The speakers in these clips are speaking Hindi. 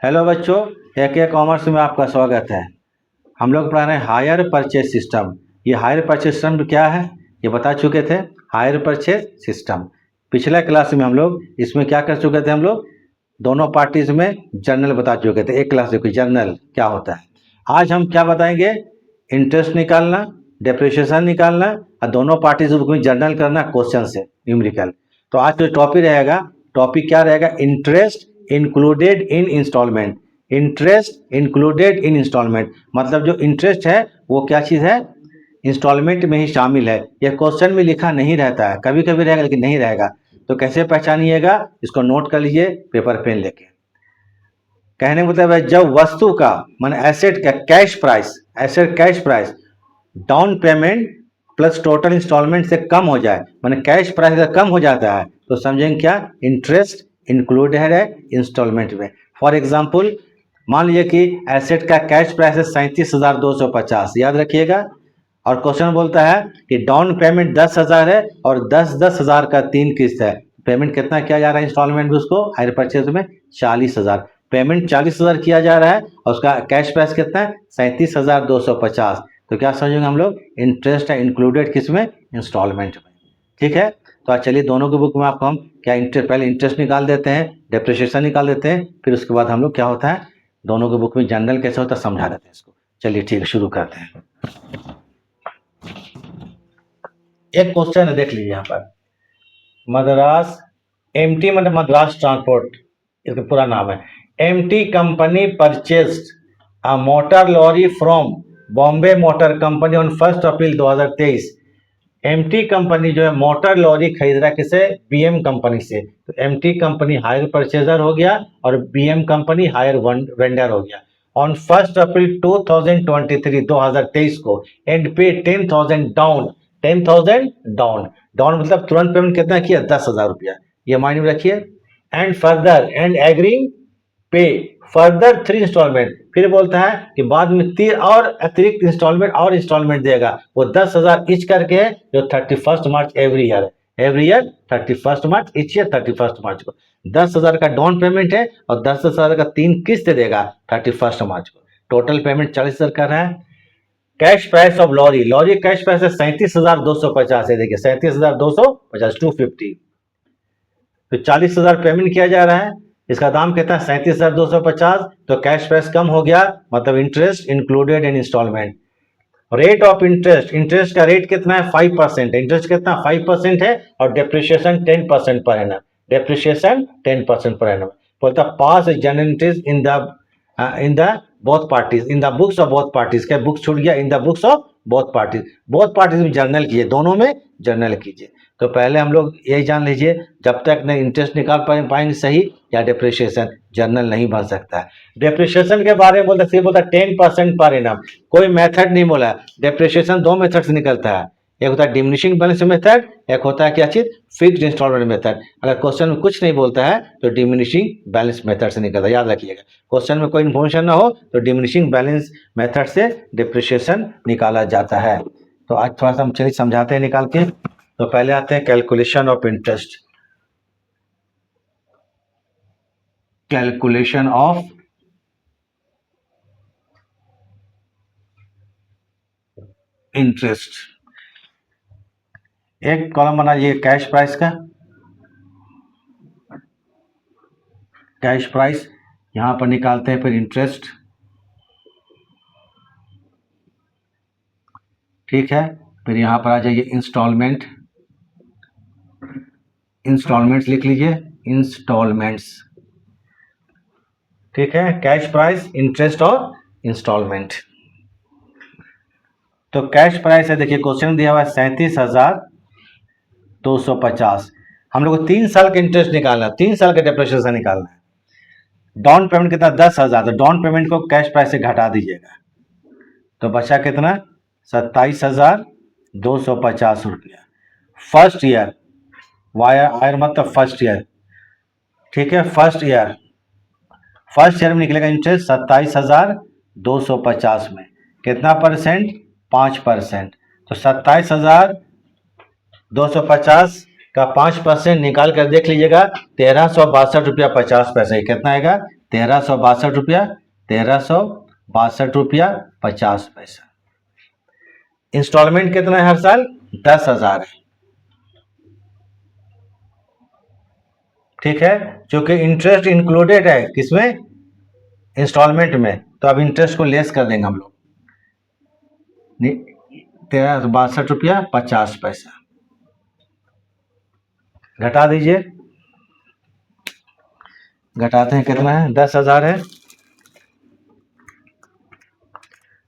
हेलो बच्चों, के कॉमर्स में आपका स्वागत है। हम लोग पढ़ा रहे हैं हायर परचेज सिस्टम। ये हायर परचेज सिस्टम क्या है ये बता चुके थे। हायर परचेज सिस्टम पिछला क्लास में हम लोग इसमें क्या कर चुके थे। हम लोग दोनों पार्टीज में जर्नल बता चुके थे। एक क्लास देखो जर्नल क्या होता है। आज हम क्या बताएंगे, इंटरेस्ट निकालना, डेप्रिसिएशन निकालना और दोनों पार्टीज में जर्नल करना क्वेश्चन से न्यूमेरिकल। तो आज जो टॉपिक रहेगा, टॉपिक क्या रहेगा, interest included in instalment. Interest included in instalment मतलब जो इंटरेस्ट है वो क्या चीज़ है, इंस्टॉलमेंट में ही शामिल है। यह क्वेश्चन में लिखा नहीं रहता है, कभी कभी रहेगा लेकिन नहीं रहेगा। तो कैसे पहचानिएगा, इसको नोट कर लीजिए पेपर पेन लेके। कहने का मतलब है जब वस्तु का मान एसेट का cash price, asset cash price down payment plus total instalment से कम हो जाए, माने कैश प्राइस अगर कम हो जाता है तो समझेंगे क्या, इंटरेस्ट इंक्लूडेड है इंस्टॉलमेंट में। फॉर एग्जांपल मान लीजिए कि एसेट का कैश प्राइस है 37,250, याद रखिएगा। और क्वेश्चन बोलता है कि डाउन पेमेंट 10,000 है और 10,000 का 3 किस्त है। पेमेंट कितना किया जा रहा है इंस्टॉलमेंट में, उसको हायर परचेज में 40,000। पेमेंट 40,000 किया जा रहा है और उसका कैश प्राइस कितना है 37,250। तो क्या समझेंगे हम लोग, इंटरेस्ट है इंक्लूडेड किसमें, इंस्टॉलमेंट में। ठीक है, तो आज चलिए दोनों के बुक में आपको हम क्या इंटरेस्ट, पहले इंटरेस्ट निकाल देते हैं, डेप्रिसिएशन निकाल देते हैं, फिर उसके बाद हम लोग क्या होता है दोनों के बुक में जनरल कैसे होता है समझा देते हैं इसको। चलिए ठीक है, शुरू करते हैं। एक क्वेश्चन है, देख लीजिए यहाँ पर। मद्रास एमटी मतलब मद्रास ट्रांसपोर्ट, इसका पूरा नाम है। MT company purchased a motor lorry from Bombay Motor Company on 1 April 2023। MT company जो है मोटर लॉरी खरीद रहा है किसे, बीएम कंपनी से। तो एमटी कंपनी हायर परचेजर हो गया और बीएम कंपनी हायर वेंडर हो गया। ऑन 1 अप्रैल 2023 को एंड पे 10,000 डाउन। 10,000 डाउन, डाउन मतलब तुरंत पेमेंट कितना किया, 10,000 रुपया, ये माइंड में रखिए। एंड फर्दर एंड एग्रीइंग पे फर्दर 3 इंस्टॉलमेंट, फिर बोलता है कि बाद में 3 और अतिरिक्त इंस्टॉलमेंट और इंस्टॉलमेंट देगा। वो 10,000 ईच करके है, जो 31 मार्च एवरी ईयर है। एवरी ईयर 31 मार्च, ईच ईयर 31 मार्च को 10,000 का डाउन पेमेंट है और 10,000 का 3 किस्त देगा 31 मार्च को। टोटल पेमेंट 40,000 कर रहा है। Cash price of lorry, lorry cash price है 37,250 है। देखिए 37,250 250। तो 40,000 पेमेंट किया जा रहा है, इसका दाम कितना है 37,250। तो कैश प्राइस कम हो गया, मतलब interest included in instalment. Rate of interest, interest का रेट कितना है 5%। इंटरेस्ट कितना 5% है और डेप्रिसिएशन 10% पर एनम। डेप्रिसिएशन 10% पर एनम। बोलता pass generalities in the both parties, in the books of both parties. क्या बुक्स छूट गया, in the books of both parties. Both parties में जर्नल कीजिए, दोनों में जर्नल कीजिए। तो पहले हम लोग यही जान लीजिए, जब तक नहीं इंटरेस्ट निकाल पाएंगे सही या डेप्रिसिएशन, जर्नल नहीं बन सकता है। डेप्रिसिएशन के बारे में बोलता 10% पर एनम, कोई मेथड नहीं बोला। डेप्रिसिएशन 2 मेथड से निकलता है, एक होता है डिमिनिशिंग बैलेंस मेथड, एक होता है क्या चीज, फिक्स्ड इंस्टॉलमेंट मेथड। अगर क्वेश्चन में कुछ नहीं बोलता है तो डिमिनिशिंग बैलेंस मेथड से निकलता है, याद रखिएगा। क्वेश्चन में कोई इन्फॉर्मेशन ना हो तो डिमिनिशिंग बैलेंस मेथड से डिप्रिसिएशन निकाला जाता है। तो आज थोड़ा सा हम चलिए समझाते हैं निकाल के। तो पहले आते हैं calculation of interest. Calculation of interest. एक कॉलम बनाइए कैश प्राइस का, कैश प्राइस यहां पर निकालते हैं, फिर इंटरेस्ट। ठीक है, फिर यहां पर आ जाइए इंस्टॉलमेंट, इंस्टॉलमेंट्स लिख लीजिए, इंस्टॉलमेंट्स। ठीक है, कैश प्राइस, इंटरेस्ट और इंस्टॉलमेंट। तो कैश प्राइस है, देखिए क्वेश्चन दिया हुआ है 37,250। हम लोग को 3 साल का इंटरेस्ट निकालना है, 3 साल का डेप्रिसिएशन निकालना है। डाउन पेमेंट कितना 10,000, तो डाउन पेमेंट को कैश प्राइस से घटा दीजिएगा, तो बचा कितना 27,250 रुपया। फर्स्ट ईयर, वायर आयर मतलब फर्स्ट ईयर। ठीक है, फर्स्ट ईयर, फर्स्ट ईयर में निकलेगा इंटरेस्ट 27,250 में कितना परसेंट, 5%। तो 27,250 का 5% निकाल कर देख लीजिएगा, 1,362 रुपया 50 पैसे। कितना आएगा ₹1362, ₹1362.50। इंस्टॉलमेंट कितना है हर साल? 10,000 है। ठीक है, क्योंकि इंटरेस्ट इंक्लूडेड है किसमें? इंस्टॉलमेंट में, तो अब इंटरेस्ट को लेस कर देंगे हम लोग। ₹1362.50 घटा दीजिए, घटाते हैं कितना है? 10,000 है।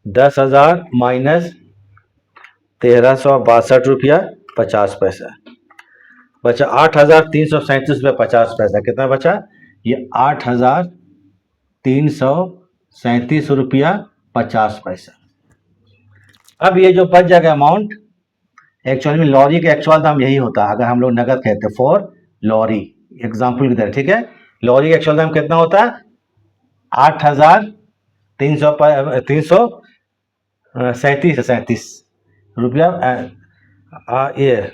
10,000 माइनस ₹1362.50 बचा ₹8,337.50। कितना बचा? ये ₹8,337.50। अब ये जो बच जाएगा अमाउंट, एक्चुअली में लॉरी का एक्चुअल दाम यही होता है अगर हम लोग नगद कहते हैं फॉर लॉरी, एग्जाम्पल की तरह। ठीक है, लॉरी का एक्चुअल दाम कितना होता है? 8,337 रुपया। ये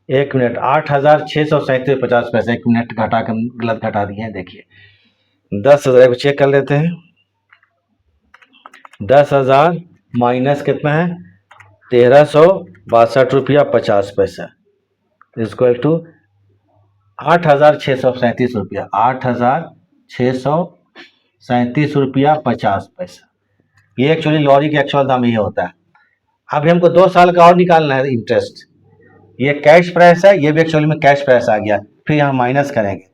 1 मिनट, 8,637.50। 1 मिनट घटा कर गलत घटा दिए हैं, देखिए 10,000 को चेक कर लेते हैं। 10,000 माइनस कितना है? ₹1362.50 इक्वल टू 8,637 रुपया। 8,637.50। ये एक्चुअली लॉरी का एक्चुअल दाम ये होता है। अभी हमको 2 साल का और निकालना है इंटरेस्ट। ये कैश प्राइस है, ये भी एक्चुअली में कैश प्राइस आ गया। फिर यहाँ माइनस करेंगे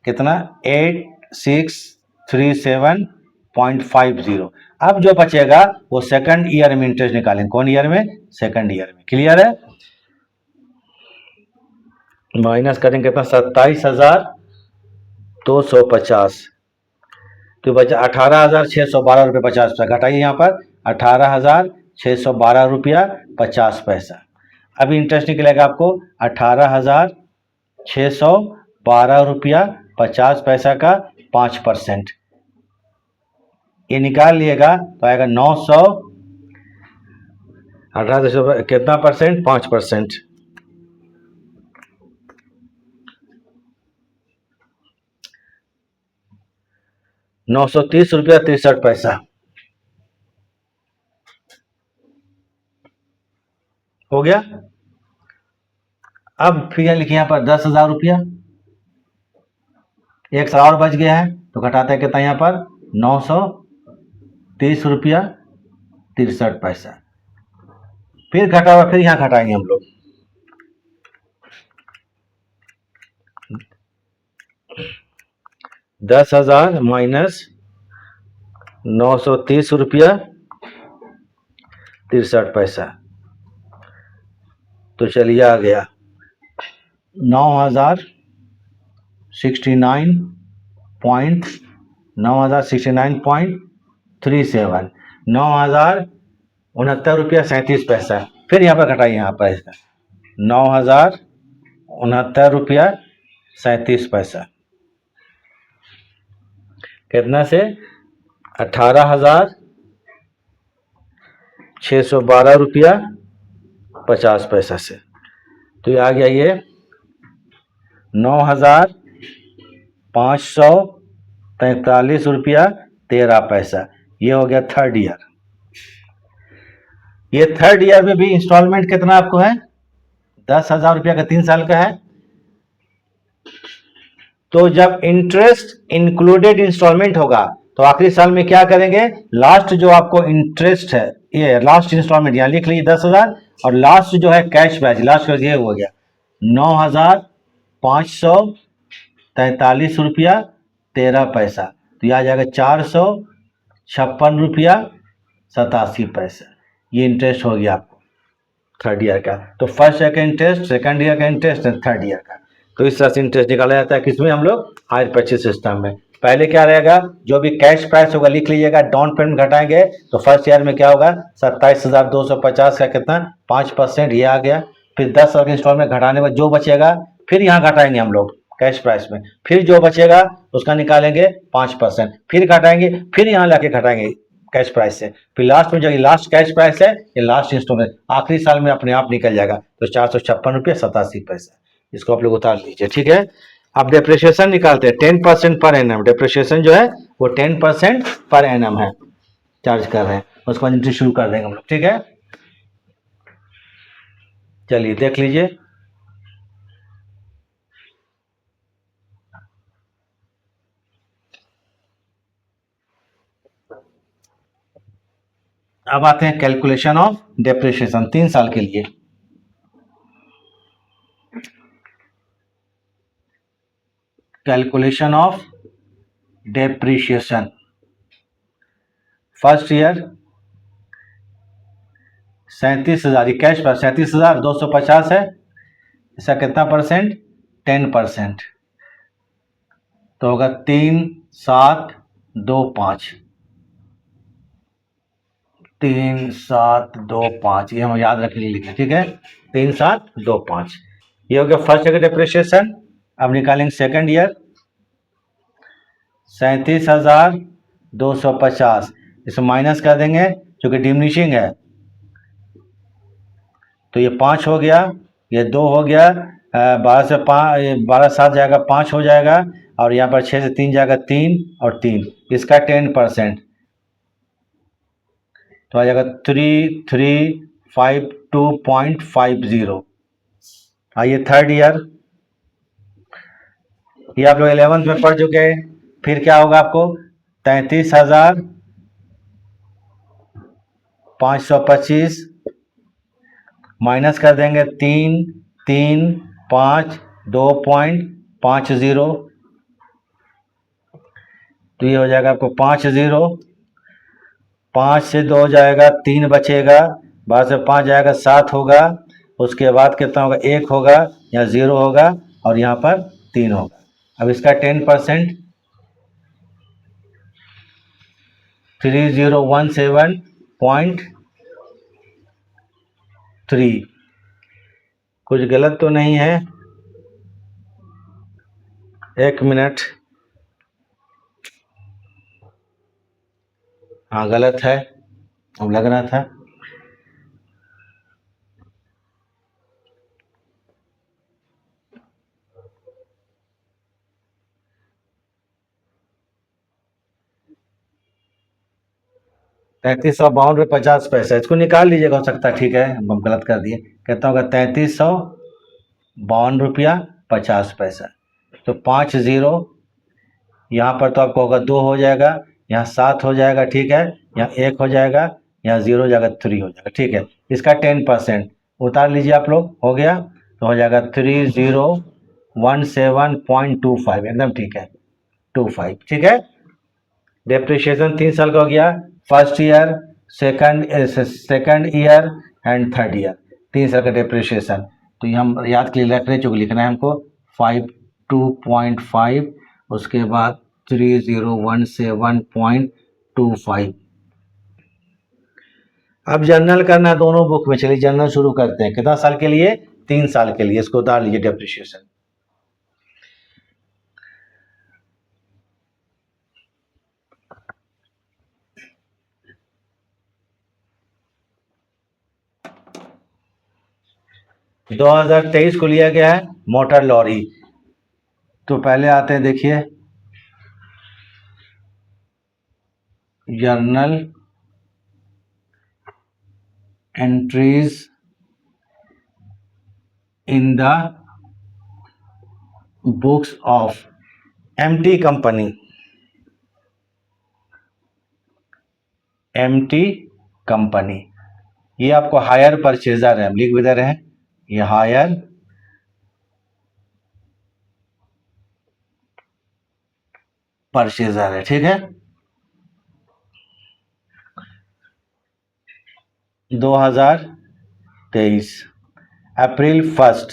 कितना? 8,637.50। अब जो बचेगा वो सेकंड ईयर में इंटरेस्ट निकालेंगे। कौन ईयर में? सेकंड ईयर में। क्लियर है? माइनस करेंगे कितना? 27,250। तो बचा 18,612.50 घटाइए यहाँ पर 18,612.50। अभी इंटरेस्ट निकलेगा आपको 18,612.50 का 5%। ये निकाल लिएगा तो आएगा 900। 18 कितना परसेंट? 5%। ₹930.63 हो गया। अब फिर लिखिए यहाँ पर 10,000 रुपया। एक साल और बच गया है तो घटाते हैं कितना यहाँ पर? ₹930.63। फिर घटा हुआ, फिर यहाँ घटाएंगे हम लोग। 10,000 माइनस ₹930.63। तो चलिए आ गया 9,069.37। 9,069.37। फिर यहाँ पर घटाइए, यहाँ पर इसका 9,069.37 कितना से? 18,612.50 से। तो ये आ गया ये 9,543.13। ये हो गया थर्ड ईयर। ये थर्ड ईयर में भी इंस्टॉलमेंट कितना आपको है? 10,000 रुपया का 3 साल का है। तो जब इंटरेस्ट इंक्लूडेड इंस्टॉलमेंट होगा तो आखिरी साल में क्या करेंगे? लास्ट जो आपको इंटरेस्ट है, ये लास्ट इंस्टॉलमेंट यहाँ लिख लीजिए 10,000, और लास्ट जो है कैश बैच, लास्ट का ये हो गया 9,543.13। तो यह आ जाएगा 456.87। ये इंटरेस्ट हो गया आपको थर्ड ईयर का। तो फर्स्ट ईयर का इंटरेस्ट, सेकंड ईयर का इंटरेस्ट, थर्ड ईयर का। तो इस तरह से इंटरेस्ट निकाला जाता है किसमें? हम लोग हायर परचेज सिस्टम में। पहले क्या रहेगा? जो भी कैश प्राइस होगा लिख लीजिएगा, डाउन पेमेंट घटाएंगे तो फर्स्ट ईयर में क्या होगा? 27,250 का कितना? 5%। ये आ गया। फिर 10 साल के इंस्टॉलमेंट घटाने में जो बचेगा फिर यहाँ घटाएंगे हम लोग कैश प्राइस में। फिर जो बचेगा उसका निकालेंगे 5%, फिर घटाएंगे, फिर यहाँ लाके घटाएंगे कैश प्राइस से। फिर लास्ट में जो लास्ट कैश प्राइस है, ये लास्ट इंस्टॉलमेंट आखिरी साल में अपने आप निकल जाएगा। तो ₹456.87। इसको आप लोग उतार लीजिए। ठीक है, अब डेप्रिसिएशन निकालते हैं 10% पर एनम, डेप्रिसिएशन जो है वो 10% पर एनम है, चार्ज कर रहे हैं, उसके बाद एंट्री शुरू कर देंगे हम लोग, ठीक है। चलिए देख लीजिए, अब आते हैं कैलकुलेशन ऑफ डेप्रिसिएशन 3 साल के लिए। Calculation of depreciation first year 37,000, cash पर 37,250 है, इसका कितना परसेंट, 10%, तो होगा 3,725, 3,725, ये हम याद रख लीजिए, ठीक है, 3,725, ये हो गया फर्स्ट ईयर का डेप्रिसिएशन। अब निकालेंगे सेकंड ईयर 37,250, इसमें माइनस कर देंगे क्योंकि डिमिनिशिंग है, तो ये 5 हो गया, ये 2 हो गया, 12 से 5, 12 7 जाएगा 5 हो जाएगा, और यहाँ पर 6 से 3 जाएगा 3 और 3, इसका 10%, तो आ जाएगा 3,352.50। आइए थर्ड ईयर, ये आप लोग 11th में पढ़ चुके हैं, फिर क्या होगा आपको 33,525 माइनस कर देंगे 3,352.50, तो ये हो जाएगा आपको 50, 5 से 2 जाएगा 3 बचेगा, 12 से 5 जाएगा 7 होगा, उसके बाद कितना होगा 1 होगा, यहाँ 0 होगा और यहाँ पर 3 होगा। अब इसका 10% 3017.3, कुछ गलत तो नहीं है, एक मिनट, हाँ गलत है, अब लग रहा था, ₹3352.50, इसको निकाल लीजिएगा, हो सकता है, ठीक है, हम गलत कर दिए, कहता होगा ₹3352.50, तो 50, यहाँ पर तो आपको होगा 2 हो जाएगा, यहाँ 7 हो जाएगा, ठीक है, यहाँ 1 हो जाएगा, यहाँ 0 हो जाएगा, 3 हो जाएगा, ठीक है, इसका 10% उतार लीजिए आप लोग, हो गया, तो हो जाएगा 3017.25, एकदम ठीक है, 25, ठीक है। डेप्रिसिएशन 3 साल का हो गया, first year, second year and third year, 3 साल का डेप्रिसिएशन, तो ये हम याद के लिए रख रहे हैं, जो लिखना है हमको 52.5, उसके बाद 3017.25। अब जर्नल करना है दोनों बुक में, चलिए जर्नल शुरू करते हैं, कितना साल के लिए, 3 साल के लिए, इसको उतार लीजिए डेप्रिसिएशन। तो 2023 को लिया गया है मोटर लॉरी, तो पहले आते हैं, देखिए journal entries in the books of MT company, MT company, ये आपको हायर परचेजर है, लिख भी दे रहे हैं, ये हायर परचेजर है, ठीक है। 2023 अप्रैल 1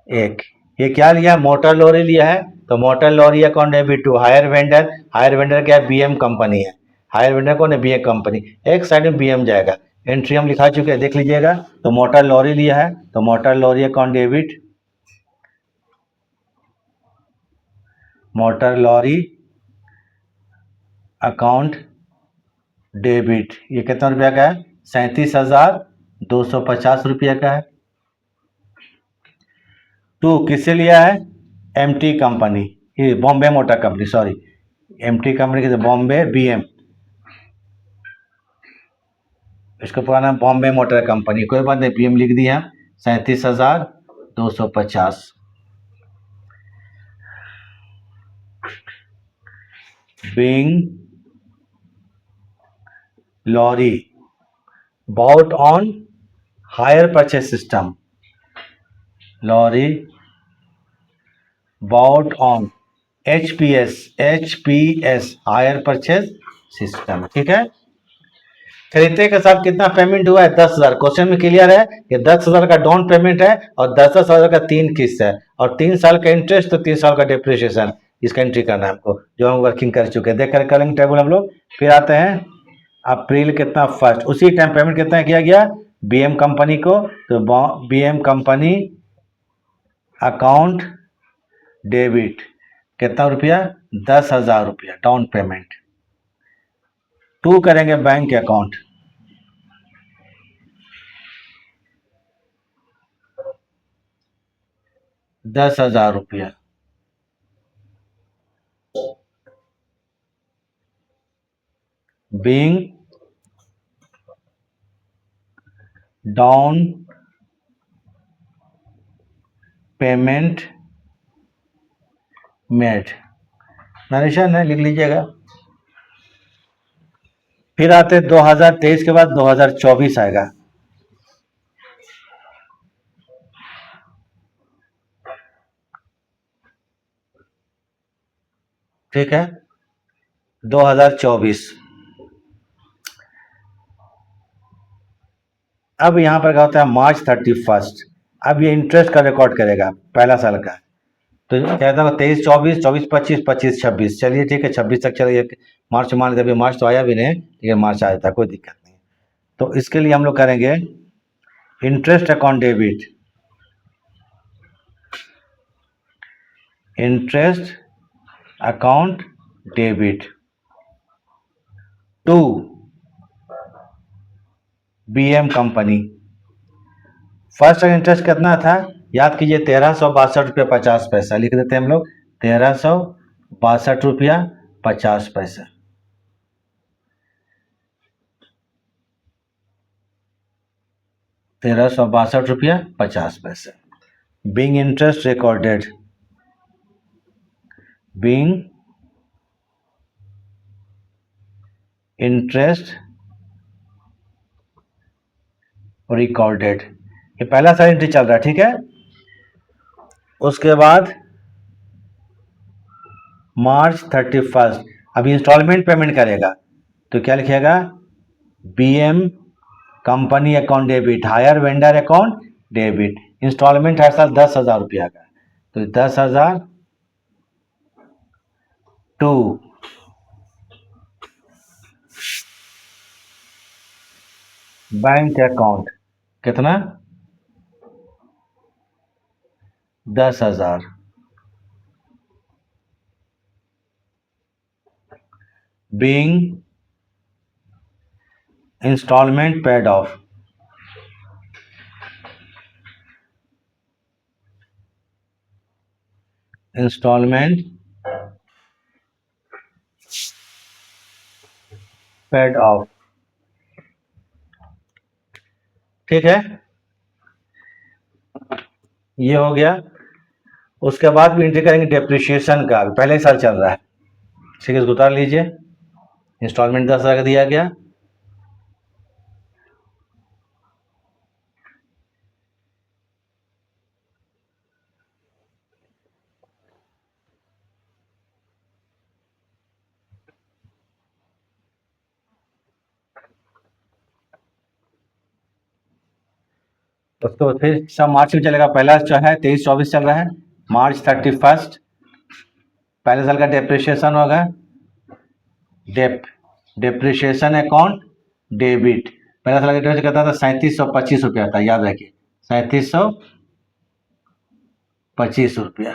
एक, ये क्या लिया, मोटर लॉरी लिया है, तो motor lorry account debit to hire vendor, hire vendor क्या है, बीएम कंपनी है, हायर वेंडर कौन है, बीएम कंपनी, एक साइड में बीएम जाएगा, एंट्री हम लिखा चुके हैं, देख लीजिएगा, तो मोटर लॉरी लिया है, तो motor lorry account debit, motor lorry account debit, ये कितना रुपया का है, 37,250 रुपया का है। टू किससे लिया है, एमटी कंपनी, ये Bombay Motor Company, sorry, MT company के बॉम्बे बीएम, इसका पूरा नाम बॉम्बे मोटर कंपनी, कोई बात नहीं, बीएम लिख दिया 37,250। Being lorry bought on hire purchase system, lorry bought on HPS hire purchase system, ठीक है। खरीदने के साथ कितना पेमेंट हुआ है? 10,000। क्वेश्चन में क्लियर है, ये 10,000 का डाउन पेमेंट है और 10,000 का 3 किस्त है और 3 साल का इंटरेस्ट तो 3 साल का डिप्रिसिएशन, इसका एंट्री करना है हमको, जो हम वर्किंग कर चुके हैं। देख कर करेंगे टेबल हम लोग। फिर आते हैं अप्रैल कितना, फर्स्ट, उसी टाइम पेमेंट कितना किया गया बीएम कंपनी को, तो बीएम कंपनी अकाउंट डेबिट कितना रुपया, 10,000 रुपया डाउन पेमेंट। टू करेंगे बैंक अकाउंट, 10,000 रुपया। Being down payment made, narration है, लिख लीजिएगा। फिर आते 2023 के बाद 2024 आएगा, ठीक है, 2024। अब यहां पर क्या होता है, मार्च 31। अब ये इंटरेस्ट का रिकॉर्ड करेगा पहला साल का, तो कहता है 23, 24, 24, 25, 25, 26, चलिए ठीक है 26 तक चलिए। मार्च मान लेते, अभी मार्च तो आया भी नहीं, लेकिन मार्च आ जाता है, कोई दिक्कत नहीं। तो इसके लिए हम लोग करेंगे interest account debit, interest account debit to BM company. First interest कितना था, याद कीजिए, 1362 रुपया 50 पैसा, लिख देते हैं हम लोग, 1362 रुपया 50 पैसा। ₹1362.50। Being interest recorded, being interest recorded, ये पहला साल एंट्री चल रहा है, ठीक है। उसके बाद मार्च 31, अभी इंस्टॉलमेंट पेमेंट करेगा, तो क्या लिखेगा, BM company account debit, hire vendor account debit. Installment हर साल 10,000 रुपया का, तो 10,000 टू बैंक अकाउंट, कितना, 10,000। Being instalment paid off, instalment paid off, ठीक है, ये हो गया। उसके बाद भी एंट्री करेंगे डेप्रिसिएशन का, पहले ही साल चल रहा है, ठीक है, इसको उतार लीजिए। इंस्टॉलमेंट 10,000 का दिया गया, उसको फिर सब मार्च में चलेगा। पहला जो है 23-24 चल रहा है, मार्च 31 पहले साल का डेप्रिसिएशन होगा, डेप्रिसिएशन अकाउंट डेबिट। पहला साल का डेबिट कहता था 3725 रुपया था, याद रखिए 3725 रुपया।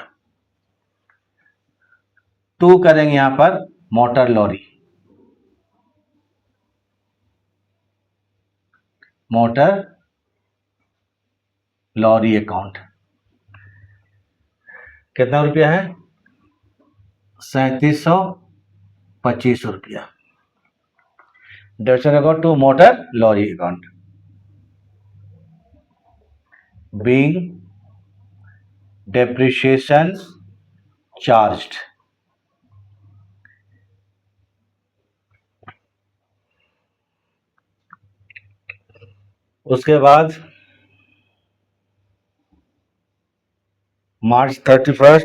टू करेंगे यहां पर motor lorry, motor lorry account, कितना रुपया है? 3725 रुपया। Depreciation account to motor lorry account being depreciation charged। उसके बाद मार्च 31।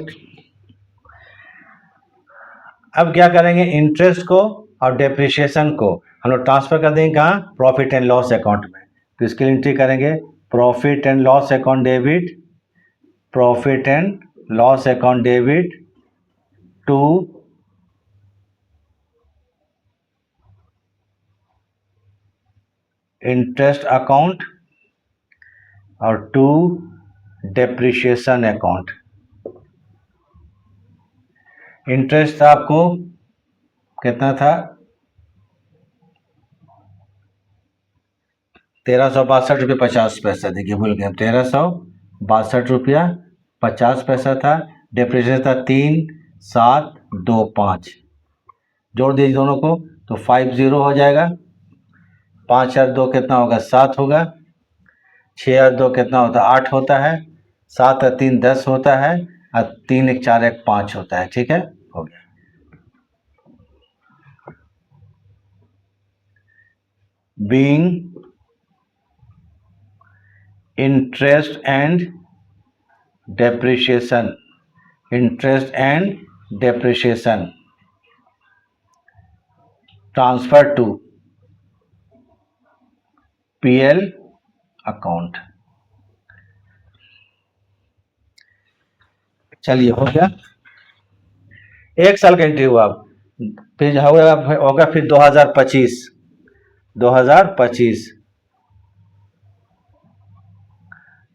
अब क्या करेंगे, इंटरेस्ट को और डेप्रिसिएशन को हम लोग ट्रांसफर कर देंगे कहाँ? प्रॉफिट एंड लॉस अकाउंट में। तो इसके लिए एंट्री करेंगे profit and loss account debit, profit and loss account debit to interest account और टू डेप्रिसिएशन अकाउंट। इंटरेस्ट आपको कितना था? 1362 रुपये 50 पैसा। देखिए भूल गए, 1362 रुपया 50 पैसा था। डेप्रिसिएशन था 3725। जोड़ दीजिए दोनों को तो 50 हो जाएगा। 5 और 2 कितना होगा? 7 होगा। 6 और 2 कितना होता है? 8 होता है। 7 और 3 10 होता है और 3 1 4 1 5 होता है। ठीक है, हो गया। Being interest and depreciation, interest and depreciation transfer to PL account. चलिए हो गया, 1 साल का एंट्री हुआ। फिर होगा फिर 2025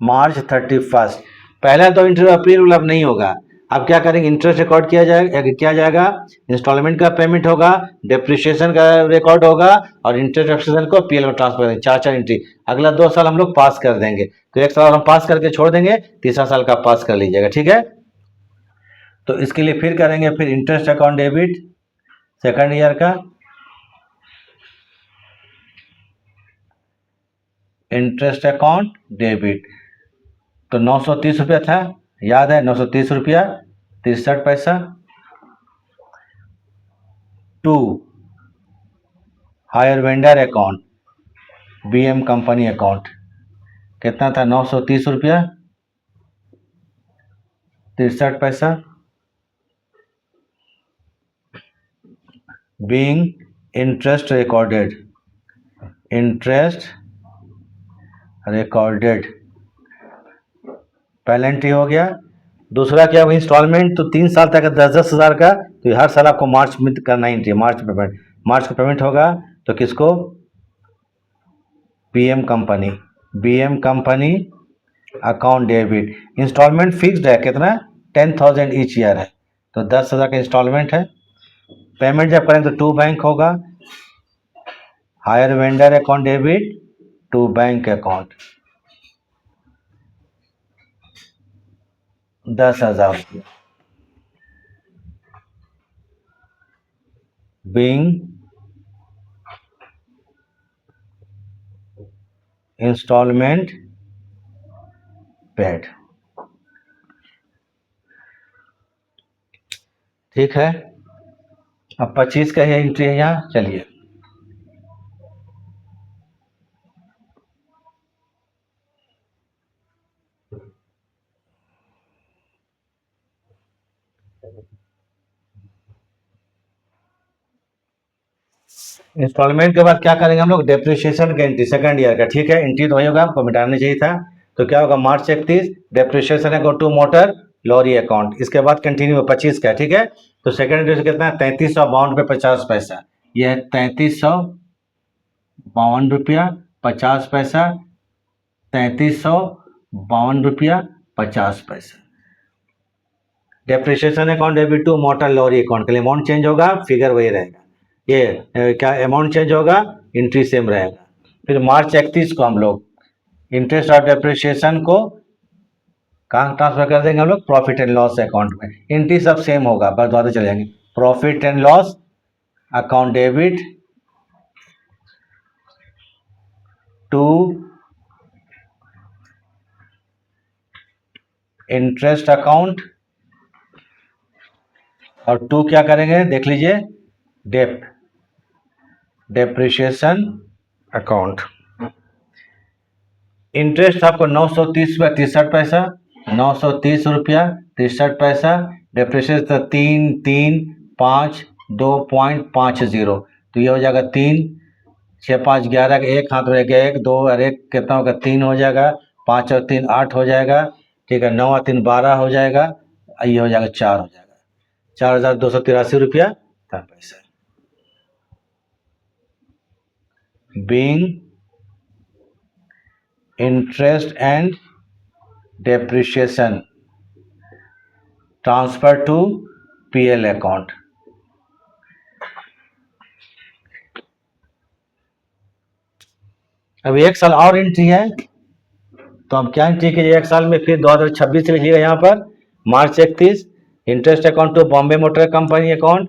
मार्च 31। पहला तो एंट्री अप्रैल वाला अब नहीं होगा। अब क्या करेंगे, इंटरेस्ट रिकॉर्ड किया जाएगा, इंस्टॉलमेंट का पेमेंट होगा, डेप्रिसिएशन का रिकॉर्ड होगा और इंटरेस्ट को पीएल में ट्रांसफर करेंगे। 4 एंट्री। अगला 2 साल हम लोग पास कर देंगे। तो 1 साल हम पास करके छोड़ देंगे, तीसरा साल का पास कर लीजिएगा। ठीक है, तो इसके लिए फिर करेंगे फिर interest account debit second year का, इंटरेस्ट अकाउंट डेबिट तो 930 रुपया था, याद है? 930 रुपया 63 पैसा to hire vendor account BM company account. कितना था? 930 रुपया 63 पैसा। Being interest recorded, interest recorded पहला एंट्री हो गया। दूसरा क्या होगा, इंस्टॉलमेंट तो 3 साल तक 10-10 हज़ार का, तो हर साल आपको मार्च में करना एंट्री, मार्च पेमेंट। मार्च का पेमेंट होगा तो किसको? BM company account debit. Instalment fixed है, कितना? 10,000 ईच ईयर है, तो 10,000 का इंस्टॉलमेंट है। पेमेंट जब करेंगे तो टू बैंक होगा, hire vendor account debit to bank account 10,000 रुपया। Being instalment paid. ठीक है, अब 25 का ही एंट्री है यहाँ। चलिए इंस्टॉलमेंट के बाद क्या करेंगे हम लोग? डेप्रिसिएशन का एंट्री सेकंड ईयर का। ठीक है, एंट्री तो वही होगा, आपको मिटाना चाहिए था। तो क्या होगा? मार्च 31 डेप्रिसिएशन है go to motor lorry account. इसके बाद कंटिन्यू 25 का। ठीक है, तो सेकंड एंट्री कितना है? 3352 रुपये 50 पैसा। यह है 3352 रुपया 50 पैसा, 3352 रुपया 50 पैसा। Depreciation account debit to motor lorry account के लिए अमाउंट चेंज होगा, फिगर वही रहेगा। ये क्या अमाउंट चेंज होगा? एंट्री सेम रहेगा। फिर मार्च 31 को हम लोग इंटरेस्ट और डेप्रिसिएशन को कहाँ ट्रांसफर कर देंगे हम लोग? प्रॉफिट एंड लॉस अकाउंट में। एंट्री सब सेम होगा, बस दोबारा चले जाएंगे। Profit and loss account debit to interest account, और टू क्या करेंगे देख लीजिए, डेप्रिशिएशन अकाउंट। इंटरेस्ट आपको 930 रुपया 63 पैसा, 930 रुपया 63 पैसा। डेप्रिशिएशन 3,3,5,2.50, तो ये हो जाएगा 3, 6, 5, 11 का एक हाथ रह गया, 1, 2 और 1 कितना होगा? 3 हो जाएगा। 5 और 3 8 हो जाएगा, ठीक है। 9 और 3 12 हो जाएगा, ये हो जाएगा 4 हो जाएगा। 4,283 रुपया 3 पैसा। Being interest and depreciation transfer to PL account. अब 1 साल और एंट्री है, तो हम क्या एंट्री कीजिए 1 साल में? फिर 2026 लिखिएगा यहाँ पर, March 31, interest account to Bombay Motor Company account.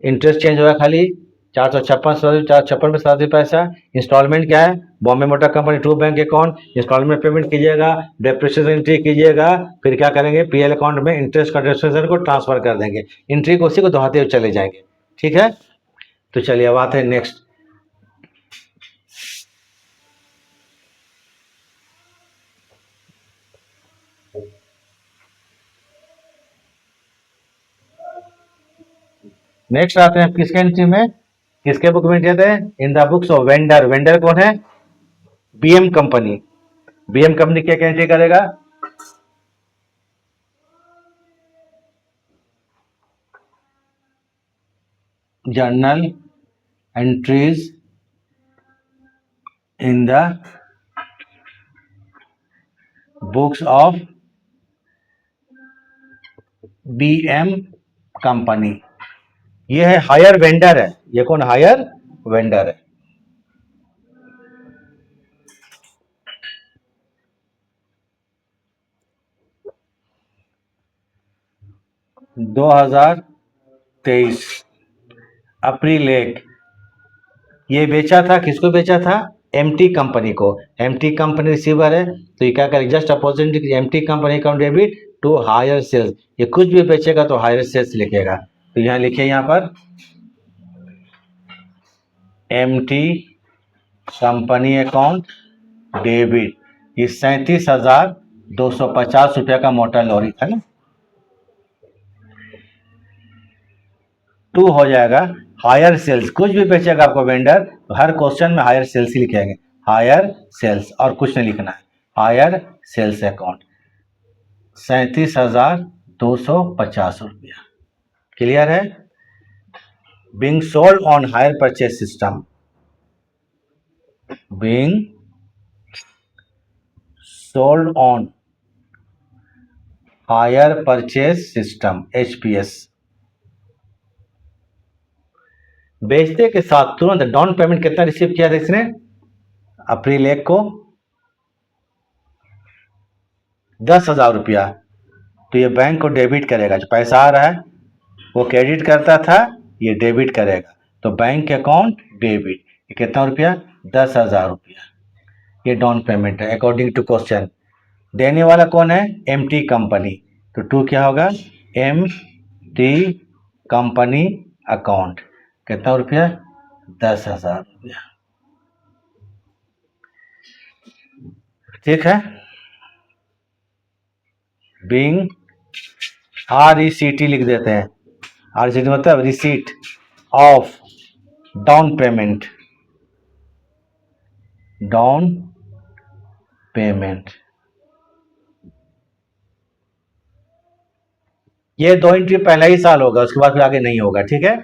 Interest change होगा खाली 456 में 87 पैसा। इंस्टॉलमेंट क्या है? Bombay Motor Company to bank account, instalment payment कीजिएगा, डेप्रिसिएशन एंट्री कीजिएगा, फिर क्या करेंगे? पीएल अकाउंट में इंटरेस्ट का डेप्रिसिएशन को ट्रांसफर कर देंगे। एंट्री को उसी को दोहराते हुए चले जाएंगे, ठीक है। तो चलिए अब आते हैं नेक्स्ट। नेक्स्ट आते हैं किसके एंट्री में, किसके बुक में कहते हैं? In the books of vendor. Vendor कौन है? BM company. बीएम कंपनी क्या एंट्री करेगा? Journal entries in the books of BM company. ये है हायर वेंडर है। ये कौन? हायर वेंडर है। दो 2023 अप्रैल 1, ये बेचा था, किसको बेचा था? एमटी कंपनी को। एमटी कंपनी रिसीवर है, तो ये क्या करेगा? Just opposite MT company account debit to hire sales. ये कुछ भी बेचेगा तो हायर सेल्स लिखेगा, तो यहाँ लिखिए यहाँ पर एमटी कंपनी अकाउंट डेबिट। ये 37,250 रुपया का मोटर लॉरी था ना। 2 हो जाएगा हायर सेल्स। कुछ भी बेचेगा आपको वेंडर, तो हर क्वेश्चन में हायर सेल्स ही लिखेंगे, हायर सेल्स, और कुछ नहीं लिखना है। हायर सेल्स अकाउंट 37,250 रुपया। क्लियर है? Being sold on hire purchase system, being sold on hire purchase system HPS. बेचते के साथ तुरंत डाउन पेमेंट कितना रिसीव किया था इसने? अप्रैल 1 को 10,000 रुपया। तो ये बैंक को डेबिट करेगा, जो पैसा आ रहा है वो क्रेडिट करता था, ये डेबिट करेगा। तो बैंक अकाउंट डेबिट, ये कितना रुपया? 10,000 रुपया। ये डाउन पेमेंट है अकॉर्डिंग टू क्वेश्चन। देने वाला कौन है? MT company. तो 2 क्या होगा? एमटी कंपनी अकाउंट, कितना रुपया? 10,000 रुपया। ठीक है। बीइंग RECT लिख देते हैं। RECT मतलब receipt of down payment, down payment. ये 2 एंट्री पहला ही साल होगा, उसके बाद फिर आगे नहीं होगा, ठीक है।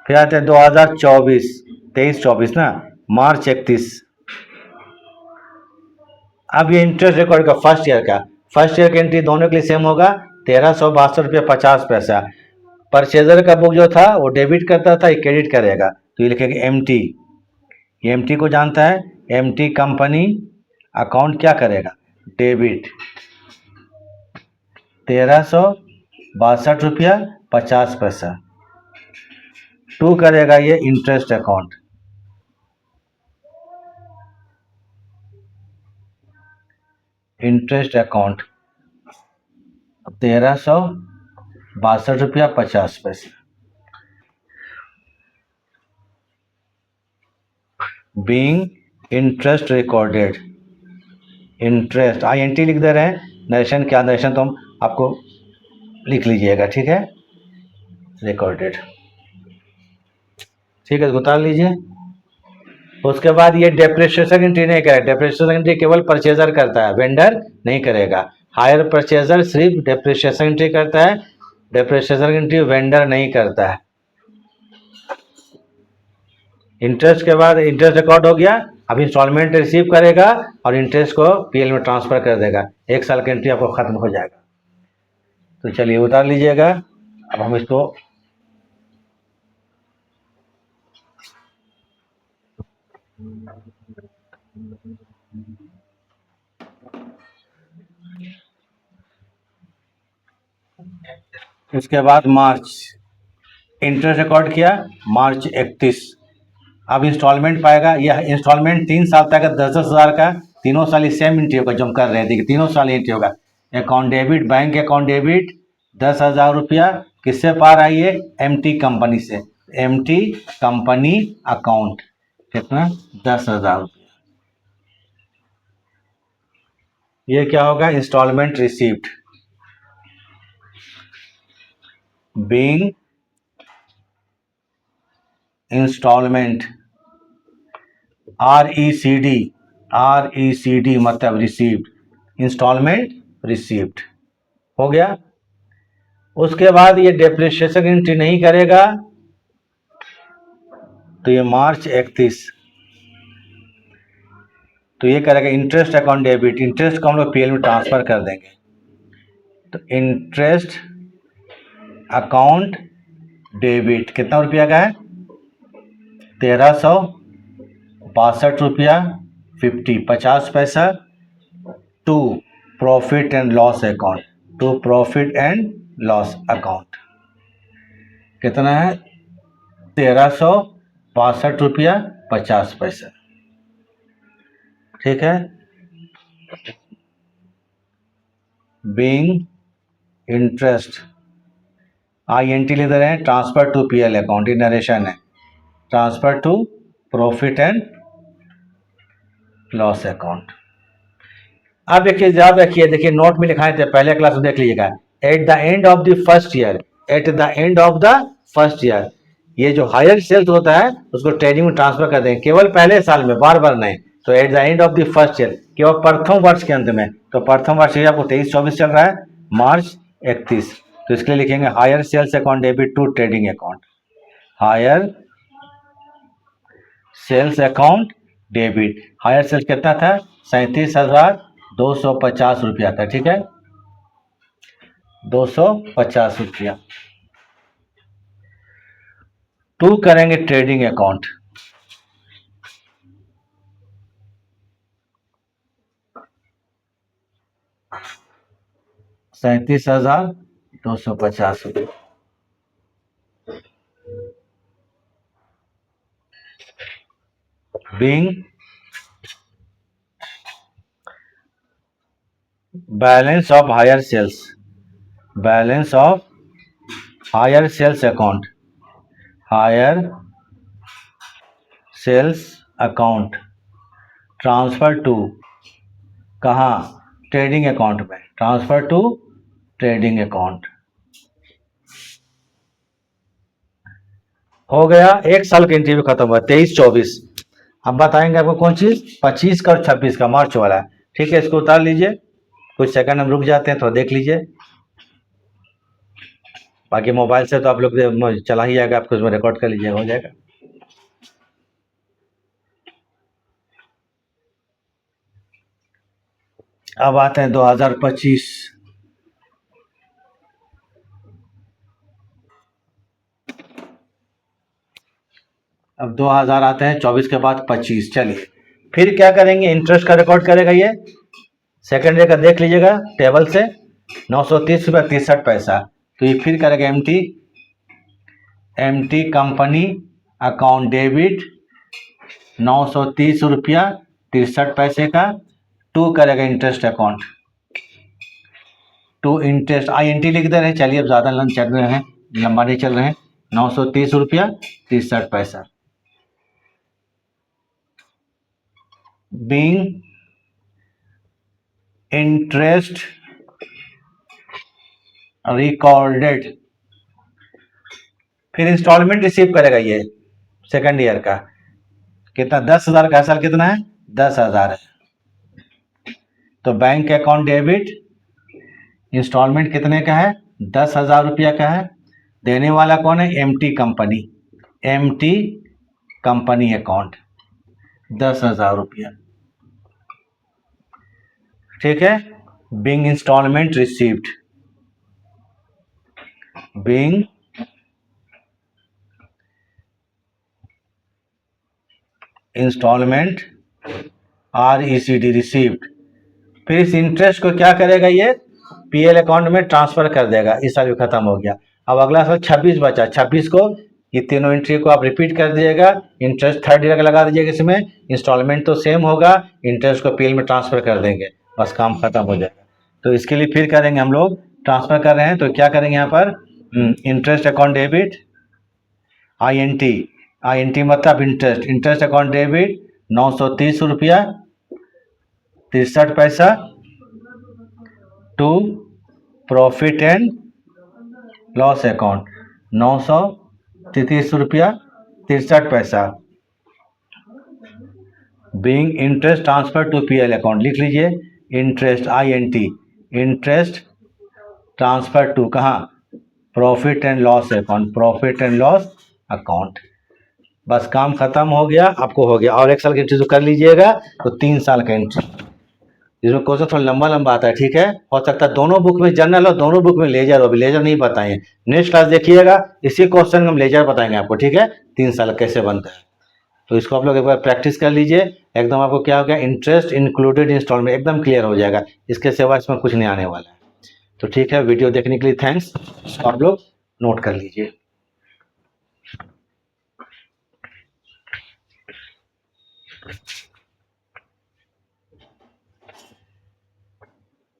फिर आते हैं 2024, 23-24 ना, मार्च 31। अब ये इंटरेस्ट रिकॉर्ड का फर्स्ट ईयर का, फर्स्ट ईयर की एंट्री दोनों के लिए सेम होगा, 1362 रुपया 50 पैसा। परचेजर का बुक जो था वो डेबिट करता था, ये क्रेडिट करेगा, तो ये लिखेंगे एमटी। ये एमटी को जानता है, एमटी कंपनी अकाउंट क्या करेगा? डेबिट 1362 रुपया 50 पैसा। टू करेगा ये इंटरेस्ट अकाउंट, इंटरेस्ट अकाउंट 1362 रुपया 50 पैसा। Being interest recorded, interest INT लिख दे रहे हैं, नरेशन क्या नरेशन तो हम आपको लिख लीजिएगा, ठीक है, रिकॉर्डेड, ठीक है, उतार लीजिए। उसके बाद ये डेप्रिसिएशन एंट्री नहीं करेगा, डेप्रिसिएशन एंट्री केवल परचेजर करता है, वेंडर नहीं करेगा। हायर परचेजर सिर्फ डेप्रिसिएशन एंट्री करता है, डेप्रिसिएशन एंट्री वेंडर नहीं करता है। इंटरेस्ट के बाद इंटरेस्ट रिकॉर्ड हो गया, अब इंस्टॉलमेंट रिसीव करेगा और इंटरेस्ट को PL में ट्रांसफर कर देगा, 1 साल की एंट्री आपको खत्म हो जाएगा। तो चलिए उतार लीजिएगा। अब हम इसको इसके बाद मार्च इंटरेस्ट रिकॉर्ड किया मार्च 31। अब इंस्टॉलमेंट पाएगा, यह इंस्टॉलमेंट 3 साल तक 10-10 हज़ार का, तीनों साल ही सेम एंट्री होगा जो हम कर रहे थे, तीनों साल एंट्री होगा। Account debit, bank account debit 10,000 रुपया किससे पार आई है, MT कंपनी से, MT कंपनी अकाउंट कितना 10,000 रुपया। ये क्या होगा, instalment received, being instalment RECD मतलब रिसीव्ड, इंस्टॉलमेंट रिसीव्ड हो गया। उसके बाद ये डेप्रिसिएशन एंट्री नहीं करेगा, तो ये मार्च 31, तो ये करेगा इंटरेस्ट अकाउंट डेबिट, इंटरेस्ट को हम लोग PL में ट्रांसफर कर देंगे। तो इंटरेस्ट अकाउंट डेबिट कितना रुपया का है, 1362 रुपया 50 पैसा to profit and loss account, to profit and loss account कितना है, 1362 रुपया 50 पैसा, ठीक है। बीइंग इंटरेस्ट INT ले दे रहे हैं, transfer to PL account, narration है, transfer to profit and loss account. अब देखिए याद रखिए, देखिए नोट में लिखाए थे पहले क्लास में, देख लीजिएगा, at the end of the first year, at the end of the first year, ये जो हायर सेल्स होता है उसको ट्रेडिंग में ट्रांसफर कर देंगे, केवल पहले साल में, बार बार नहीं। तो at the end of the first year केवल प्रथम वर्ष के अंत में, तो प्रथम वर्ष आपको 23-24 चल रहा है, मार्च 31, तो इसके लिए लिखेंगे hire sales account debit to trading account, hire sales account debit, hire sales कितना था, 37,250 रुपया था, ठीक है, 250 रुपया। टू करेंगे trading account, ₹37,250 being balance of hire sales, balance of hire sales account, hire sales account transfer to कहाँ, ट्रेडिंग अकाउंट में, ट्रांसफर टू ट्रेडिंग अकाउंट हो गया। 1 साल का इंटरव्यू खत्म हुआ, 23-24। अब बताएंगे आपको कौन चीज, 25 का और 26 का, मार्च वाला, ठीक है, इसको उतार लीजिए, कुछ सेकंड हम रुक जाते हैं तो देख लीजिए, बाकी मोबाइल से तो आप लोग चला ही जाएगा, आपको उसमें रिकॉर्ड कर लीजिएगा, हो जाएगा। अब आते हैं 2025, अब 2000 आते हैं, 24 के बाद 25। चलिए फिर क्या करेंगे, इंटरेस्ट का रिकॉर्ड करेगा ये, सेकेंड ईयर का देख लीजिएगा टेबल से, 930 रुपया 63 पैसा। तो ये फिर करेगा M T company account debit 930 रुपया 63 पैसे का, टू करेगा interest account, to interest INT लिख दे रहे हैं। चलिए अब ज़्यादा लंबा चल रहे हैं, लंबा नहीं चल रहे हैं। 930 रुपया 63 पैसा। बीइंग इंटरेस्ट रिकॉर्डेड, फिर इंस्टॉलमेंट रिसीव करेगा ये सेकंड ईयर का, कितना 10,000 का साल कितना है 10,000 है। तो बैंक अकाउंट डेबिट इंस्टॉलमेंट कितने का है 10,000 रुपया का है। देने वाला कौन है एमटी कंपनी अकाउंट 10,000 रुपया, ठीक है। Being instalment received, being instalment RECD received. फिर इस इंटरेस्ट को क्या करेगा ये PL अकाउंट में ट्रांसफर कर देगा। इस साल भी खत्म हो गया। अब अगला साल 26 बचा, 26 को ये तीनों एंट्री को आप रिपीट कर दिएगा। इंटरेस्ट थर्ड ईयर का लगा दीजिएगा, इसमें इंस्टॉलमेंट तो सेम होगा, इंटरेस्ट को PL में ट्रांसफर कर देंगे, बस काम खत्म हो जाएगा। तो इसके लिए फिर करेंगे हम लोग, ट्रांसफर कर रहे हैं तो क्या करेंगे यहाँ पर इंटरेस्ट अकाउंट डेबिट INT मतलब इंटरेस्ट अकाउंट डेबिट 930 रुपया 63 पैसा to profit and loss account 930 रुपया 63 पैसा। Being interest transfer to PL account, लिख लीजिए interest INT, interest transfer to कहाँ प्रॉफिट एंड लॉस अकाउंट। बस काम खत्म हो गया, आपको हो गया। और एक साल की एंट्री कर लीजिएगा तो 3 साल का एंट्री, जिसमें क्वेश्चन थोड़ा लंबा आता है, ठीक है। हो सकता है दोनों बुक में जनरल हो, दोनों बुक में लेजर हो, अभी लेजर नहीं बताएं। नेक्स्ट क्लास देखिएगा, इसी क्वेश्चन में हम लेजर बताएंगे आपको, ठीक है। 3 साल कैसे बनता है, तो इसको आप लोग एक बार प्रैक्टिस कर लीजिए, एकदम आपको क्या हो गया इंटरेस्ट इंक्लूडेड इंस्टॉलमेंट एकदम क्लियर हो जाएगा। इसके सिवा इसमें कुछ नहीं आने वाला है। तो ठीक है, वीडियो देखने के लिए थैंक्स, आप लोग नोट कर लीजिए।